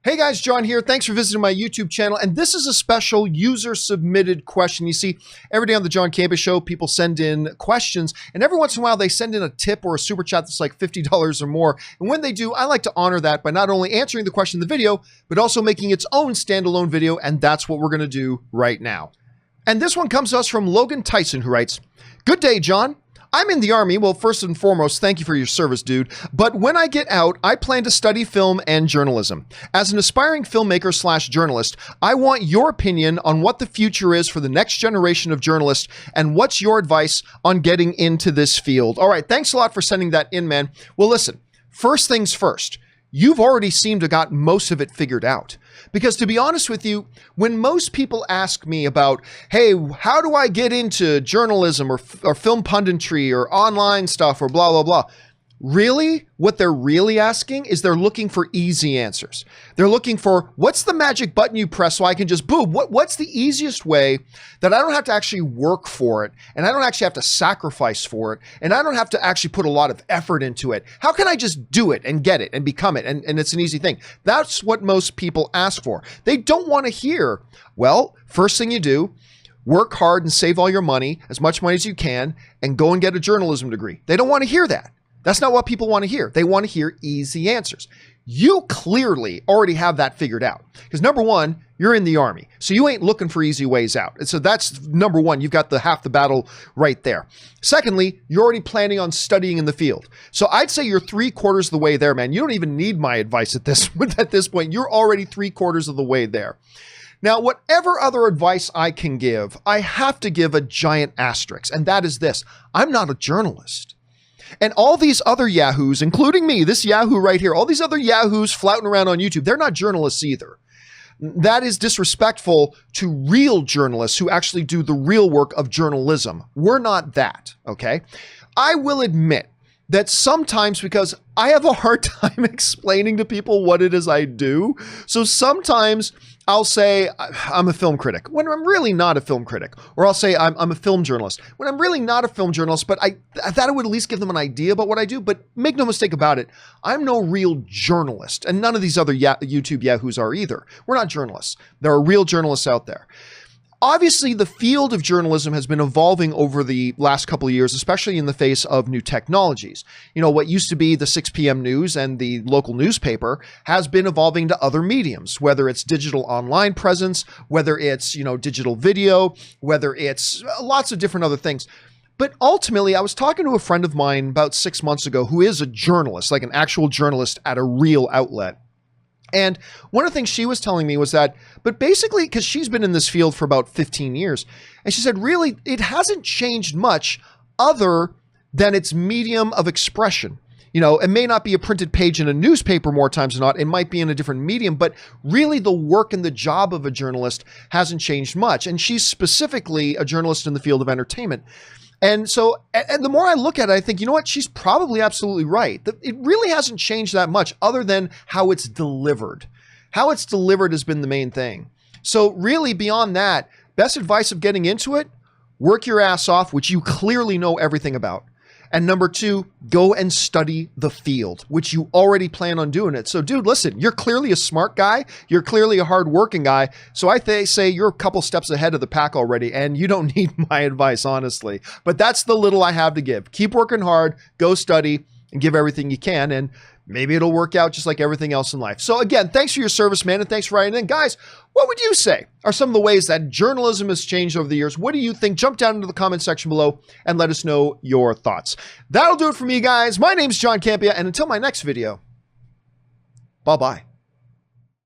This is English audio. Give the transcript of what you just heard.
Hey guys, John here. Thanks for visiting my YouTube channel. And this is a special user submitted question. You see, every day on the John Campea Show, people send in questions, and every once in a while they send in a tip or a super chat that's like $50 or more. And when they do, I like to honor that by not only answering the question in the video, but also making its own standalone video. And that's what we're going to do right now. And this one comes to us from Logan Tyson, who writes, "Good day, John. I'm in the Army. Well, first and foremost, thank you for your service, dude. But when I get out, I plan to study film and journalism. As an aspiring filmmaker / journalist, I want your opinion on what the future is for the next generation of journalists, and what's your advice on getting into this field?" All right, thanks a lot for sending that in, man. Well, listen, first things first. You've already seemed to have got most of it figured out. Because to be honest with you, when most people ask me about, hey, how do I get into journalism or film punditry or online stuff or blah, blah, blah, really, what they're really asking is they're looking for easy answers. They're looking for, what's the magic button you press so I can just boom? What's the easiest way that I don't have to actually work for it, and I don't actually have to sacrifice for it, and I don't have to actually put a lot of effort into it? How can I just do it and get it and become it? And it's an easy thing. That's what most people ask for. They don't want to hear, well, first thing you do, work hard and save all your money, as much money as you can, and go and get a journalism degree. They don't want to hear that. That's not what people want to hear. They want to hear easy answers. You clearly already have that figured out, because number one, you're in the Army, so you ain't looking for easy ways out. And so that's number one. You've got the half the battle right there. Secondly, you're already planning on studying in the field. So I'd say you're 3/4 of the way there, man. You don't even need my advice at this point. You're already 3/4 of the way there. Now, whatever other advice I can give, I have to give a giant asterisk, and that is this: I'm not a journalist. And all these other yahoos, including me, this yahoo right here, all these other yahoos flouting around on YouTube, they're not journalists either. That is disrespectful to real journalists who actually do the real work of journalism. We're not that, okay? I will admit that sometimes, because I have a hard time explaining to people what it is I do, so sometimes I'll say I'm a film critic when I'm really not a film critic, or I'll say I'm a film journalist when I'm really not a film journalist, but I thought I would at least give them an idea about what I do. But make no mistake about it, I'm no real journalist, and none of these other YouTube yahoos are either. We're not journalists. There are real journalists out there. Obviously, the field of journalism has been evolving over the last couple of years, especially in the face of new technologies. You know, what used to be the 6 p.m. news and the local newspaper has been evolving to other mediums, whether it's digital online presence, whether it's, digital video, whether it's lots of different other things. But ultimately, I was talking to a friend of mine about 6 months ago who is a journalist, like an actual journalist at a real outlet. And one of the things she was telling me was that, but basically, because she's been in this field for about 15 years, and she said, really, it hasn't changed much other than its medium of expression. It may not be a printed page in a newspaper more times than not. It might be in a different medium, but really the work and the job of a journalist hasn't changed much. And she's specifically a journalist in the field of entertainment. And so, and the more I look at it, I think, you know what? She's probably absolutely right. It really hasn't changed that much other than how it's delivered. How it's delivered has been the main thing. So really beyond that, best advice of getting into it, work your ass off, which you clearly know everything about. And number two, go and study the field, which you already plan on doing it. So dude, listen, you're clearly a smart guy. You're clearly a hardworking guy. So I say you're a couple steps ahead of the pack already, and you don't need my advice, honestly. But that's the little I have to give. Keep working hard, go study, and give everything you can. And maybe it'll work out just like everything else in life. So again, thanks for your service, man. And thanks for writing in. Guys, what would you say are some of the ways that journalism has changed over the years? What do you think? Jump down into the comment section below and let us know your thoughts. That'll do it for me, guys. My name's John Campea, and until my next video, bye-bye.